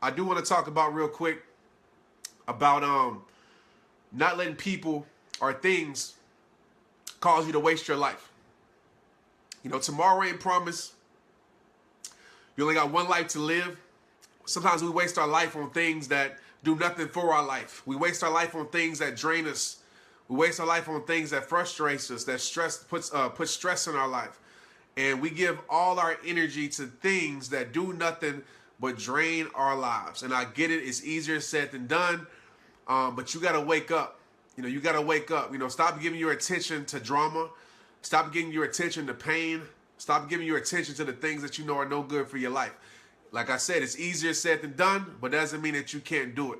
I do want to talk about real quick about not letting people or things cause you to waste your life. You know, tomorrow ain't promised. You only got one life to live. Sometimes we waste our life on things that do nothing for our life. We waste our life on things that drain us. We waste our life on things that frustrate us, that puts stress in our life. And we give all our energy to things that do nothing but drain our lives. And I get it, it's easier said than done, but you got to wake up. You know, you got to wake up. You know, stop giving your attention to drama. Stop giving your attention to pain. Stop giving your attention to the things that you know are no good for your life. Like I said, it's easier said than done, but that doesn't mean that you can't do it.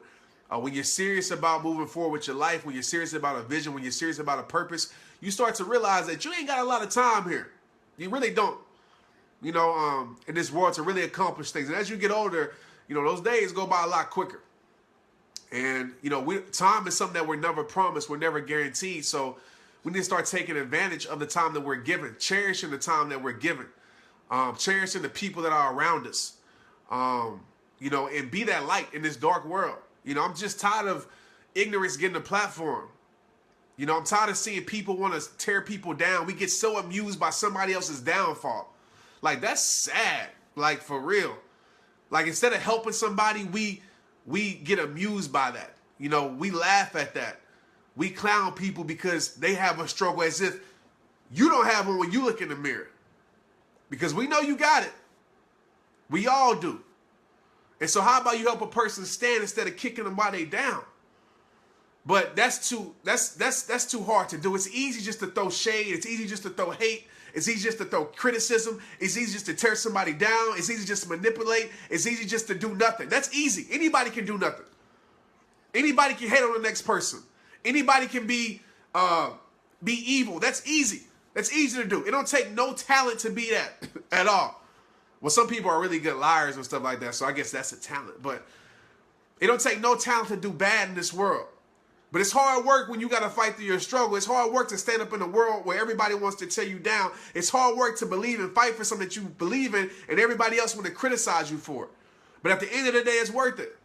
When you're serious about moving forward with your life, when you're serious about a vision, when you're serious about a purpose, you start to realize that you ain't got a lot of time here. You really don't. You know, in this world to really accomplish things. And as you get older, you know, those days go by a lot quicker. And, you know, time is something that we're never promised, we're never guaranteed. So we need to start taking advantage of the time that we're given, cherishing the time that we're given, cherishing the people that are around us, you know, and be that light in this dark world. You know, I'm just tired of ignorance getting a platform. You know, I'm tired of seeing people want to tear people down. We get so amused by somebody else's downfall. Like, that's sad. Like, for real. Like, instead of helping somebody, we get amused by that. You know, we laugh at that. We clown people because they have a struggle as if you don't have one when you look in the mirror. Because we know you got it. We all do. And so how about you help a person stand instead of kicking them while they down? But that's too hard to do. It's easy just to throw shade. It's easy just to throw hate. It's easy just to throw criticism. It's easy just to tear somebody down. It's easy just to manipulate. It's easy just to do nothing. That's easy. Anybody can do nothing. Anybody can hate on the next person. Anybody can be evil. That's easy. That's easy to do. It don't take no talent to be that at all. Well, some people are really good liars and stuff like that, so I guess that's a talent. But it don't take no talent to do bad in this world. But it's hard work when you got to fight through your struggle. It's hard work to stand up in a world where everybody wants to tear you down. It's hard work to believe and fight for something that you believe in and everybody else want to criticize you for it. But at the end of the day, it's worth it.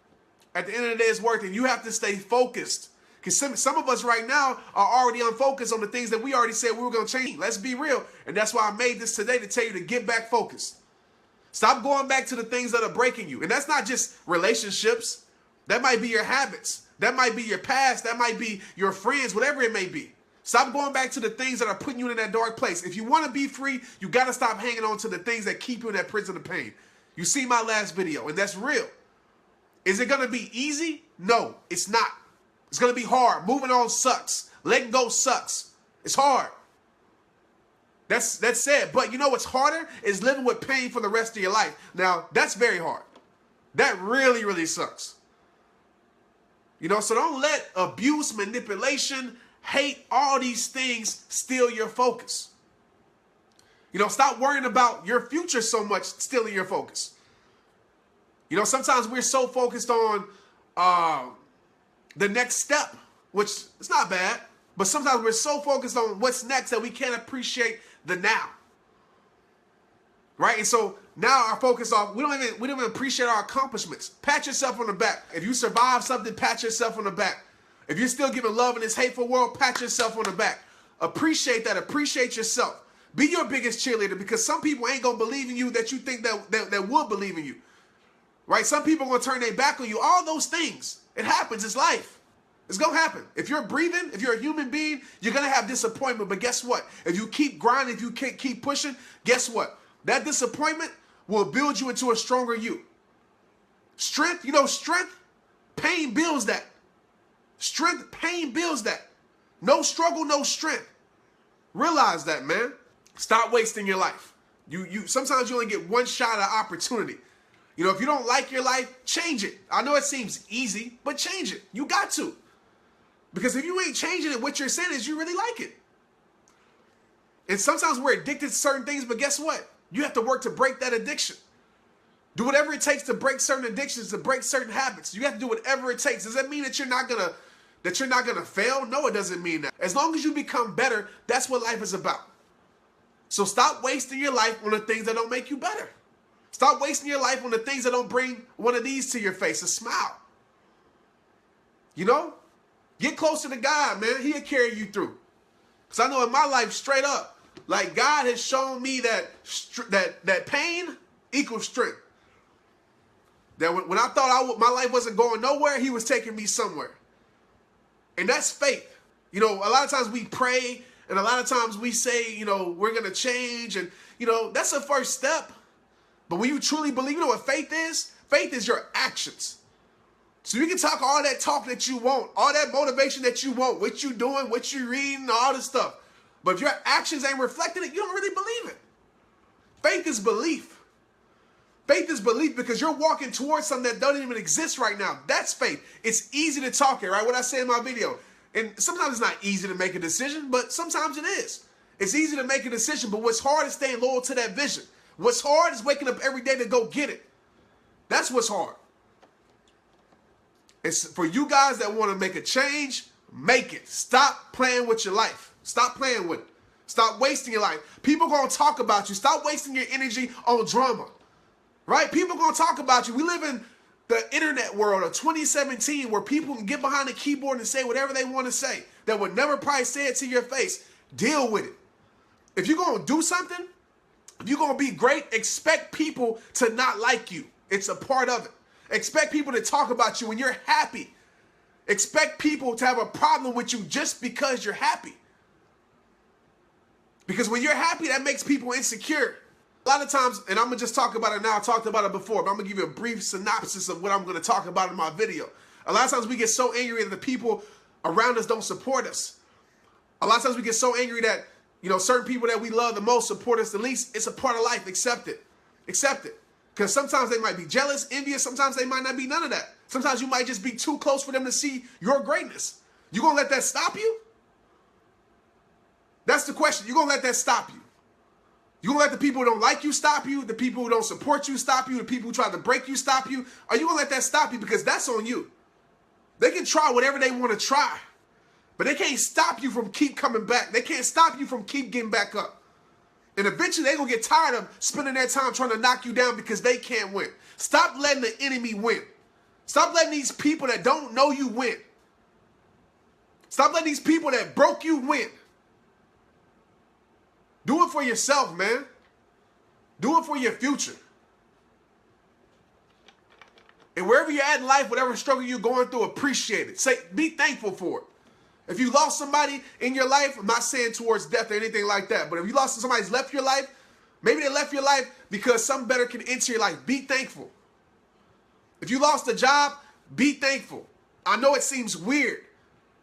At the end of the day, it's worth it. You have to stay focused. Because some of us right now are already unfocused on the things that we already said we were going to change. Let's be real. And that's why I made this today, to tell you to get back focused. Stop going back to the things that are breaking you. And that's not just relationships. That might be your habits. That might be your past. That might be your friends, whatever it may be. Stop going back to the things that are putting you in that dark place. If you want to be free, you got to stop hanging on to the things that keep you in that prison of pain. You see my last video, and that's real. Is it going to be easy? No, it's not. It's going to be hard. Moving on sucks. Letting go sucks. It's hard. That's sad. But you know what's harder? Is living with pain for the rest of your life. Now, that's very hard. That really, really sucks. You know, so don't let abuse, manipulation, hate, all these things steal your focus. You know, stop worrying about your future so much, stealing your focus. You know, sometimes we're so focused on the next step, which is not bad, but sometimes we're so focused on what's next that we can't appreciate the now. Right? And so now our focus off, we don't even appreciate our accomplishments. Pat yourself on the back. If you survive something, pat yourself on the back. If you're still giving love in this hateful world, pat yourself on the back. Appreciate that. Appreciate yourself. Be your biggest cheerleader, because some people ain't going to believe in you that you think that would believe in you. Right? Some people are going to turn their back on you. All those things. It happens. It's life. It's going to happen. If you're breathing, if you're a human being, you're going to have disappointment. But guess what? If you keep grinding, if you keep pushing, guess what? That disappointment will build you into a stronger you. Strength, you know, strength, pain builds that. Strength, pain builds that. No struggle, no strength. Realize that, man. Stop wasting your life. Sometimes you only get one shot at opportunity. You know, if you don't like your life, change it. I know it seems easy, but change it. You got to. Because if you ain't changing it, what you're saying is you really like it. And sometimes we're addicted to certain things, but guess what? You have to work to break that addiction. Do whatever it takes to break certain addictions, to break certain habits. You have to do whatever it takes. Does that mean that you're not gonna fail? No, it doesn't mean that. As long as you become better, that's what life is about. So stop wasting your life on the things that don't make you better. Stop wasting your life on the things that don't bring one of these to your face, a smile. You know? Get closer to God, man. He'll carry you through. Because I know in my life, straight up, like God has shown me that pain equals strength. That when I thought my life wasn't going nowhere, he was taking me somewhere. And that's faith. You know, a lot of times we pray, and a lot of times we say, you know, we're going to change. And, you know, that's a first step. But when you truly believe, you know what faith is? Faith is your actions. So you can talk all that talk that you want, all that motivation that you want, what you doing, what you reading, all this stuff. But if your actions ain't reflecting it, you don't really believe it. Faith is belief. Faith is belief because you're walking towards something that doesn't even exist right now. That's faith. It's easy to talk it, right? What I say in my video. And sometimes it's not easy to make a decision, but sometimes it is. It's easy to make a decision, but what's hard is staying loyal to that vision. What's hard is waking up every day to go get it. That's what's hard. It's for you guys that want to make a change, make it. Stop playing with your life. Stop playing with it. Stop wasting your life. People going to talk about you. Stop wasting your energy on drama. Right? People going to talk about you. We live in the internet world of 2017 where people can get behind the keyboard and say whatever they want to say that would never probably say it to your face. Deal with it. If you're going to do something, if you're going to be great, expect people to not like you. It's a part of it. Expect people to talk about you when you're happy. Expect people to have a problem with you just because you're happy. Because when you're happy, that makes people insecure. A lot of times, and I'm going to just talk about it now. I talked about it before, but I'm going to give you a brief synopsis of what I'm going to talk about in my video. A lot of times we get so angry that the people around us don't support us. A lot of times we get so angry that, you know, certain people that we love the most support us the least. It's a part of life. Accept it. Accept it. Because sometimes they might be jealous, envious. Sometimes they might not be none of that. Sometimes you might just be too close for them to see your greatness. You going to let that stop you? That's the question. You going to let that stop you? You going to let the people who don't like you stop you? The people who don't support you stop you? The people who try to break you stop you? Are you going to let that stop you? Because that's on you. They can try whatever they want to try. But they can't stop you from keep coming back. They can't stop you from keep getting back up. And eventually they're going to get tired of spending their time trying to knock you down because they can't win. Stop letting the enemy win. Stop letting these people that don't know you win. Stop letting these people that broke you win. Do it for yourself, man. Do it for your future. And wherever you're at in life, whatever struggle you're going through, appreciate it. Be thankful for it. If you lost somebody in your life, I'm not saying towards death or anything like that, but if you lost somebody's left your life, maybe they left your life because something better can enter your life. Be thankful. If you lost a job, be thankful. I know it seems weird.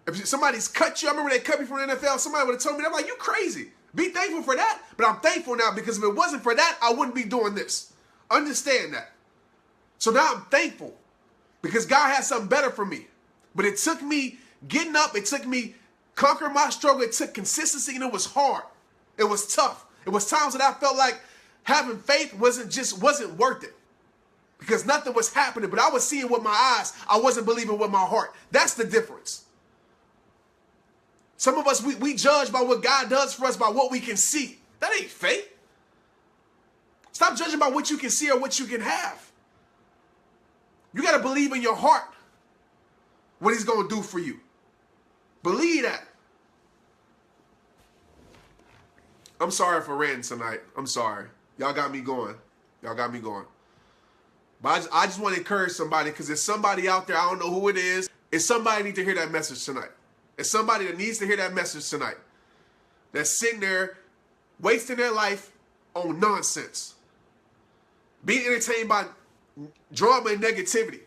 If somebody's cut you, I remember they cut me from the NFL, somebody would have told me, I'm like, you crazy. Be thankful for that. But I'm thankful now because if it wasn't for that, I wouldn't be doing this. Understand that. So now I'm thankful because God has something better for me. But it took me getting up. It took me conquering my struggle. It took consistency and it was hard. It was tough. It was times that I felt like having faith wasn't worth it because nothing was happening. But I was seeing with my eyes. I wasn't believing with my heart. That's the difference. Some of us, we judge by what God does for us, by what we can see. That ain't faith. Stop judging by what you can see or what you can have. You got to believe in your heart what he's going to do for you. Believe that. I'm sorry for ranting tonight. I'm sorry. Y'all got me going. Y'all got me going. But I just want to encourage somebody because there's somebody out there, I don't know who it is. It's somebody need to hear that message tonight. It's somebody that needs to hear that message tonight. That's sitting there wasting their life on nonsense. Being entertained by drama and negativity.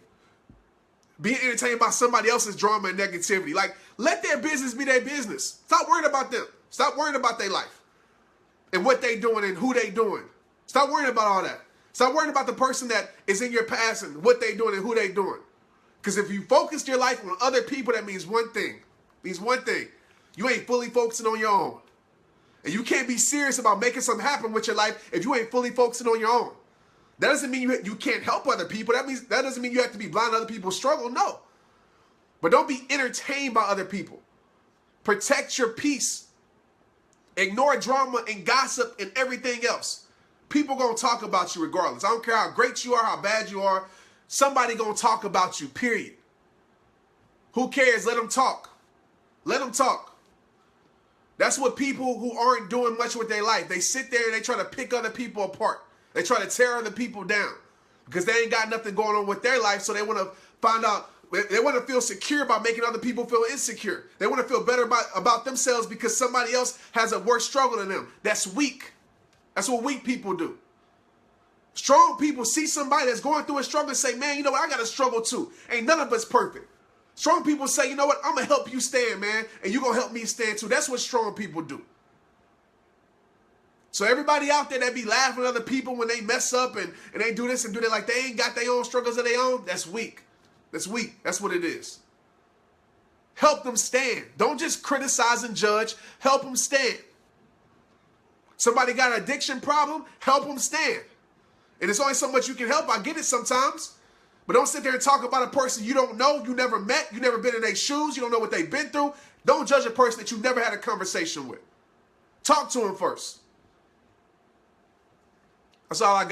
Being entertained by somebody else's drama and negativity. Like, let their business be their business. Stop worrying about them. Stop worrying about their life. And what they doing and who they doing. Stop worrying about all that. Stop worrying about the person that is in your past and what they doing and who they doing. Because if you focus your life on other people, that means one thing. Means one thing. You ain't fully focusing on your own. And you can't be serious about making something happen with your life if you ain't fully focusing on your own. That doesn't mean you can't help other people. That doesn't mean you have to be blind to other people's struggle. No. But don't be entertained by other people. Protect your peace. Ignore drama and gossip and everything else. People going to talk about you regardless. I don't care how great you are, how bad you are. Somebody going to talk about you, period. Who cares? Let them talk. Let them talk. That's what people who aren't doing much with their life, they sit there and they try to pick other people apart. They try to tear other people down because they ain't got nothing going on with their life, so they want to find out, they want to feel secure by making other people feel insecure. They want to feel better about themselves because somebody else has a worse struggle than them. That's weak. That's what weak people do. Strong people see somebody that's going through a struggle and say, man, you know what? I got a struggle too. Ain't none of us perfect. Strong people say, you know what? I'm going to help you stand, man, and you're going to help me stand too. That's what strong people do. So everybody out there that be laughing at other people when they mess up and they do this and do that like they ain't got their own struggles of their own, that's weak. That's weak. That's what it is. Help them stand. Don't just criticize and judge. Help them stand. Somebody got an addiction problem, help them stand. And it's only so much you can help. I get it sometimes. But don't sit there and talk about a person you don't know, you never met, you never been in their shoes, you don't know what they've been through. Don't judge a person that you've never had a conversation with. Talk to them first. That's all I got.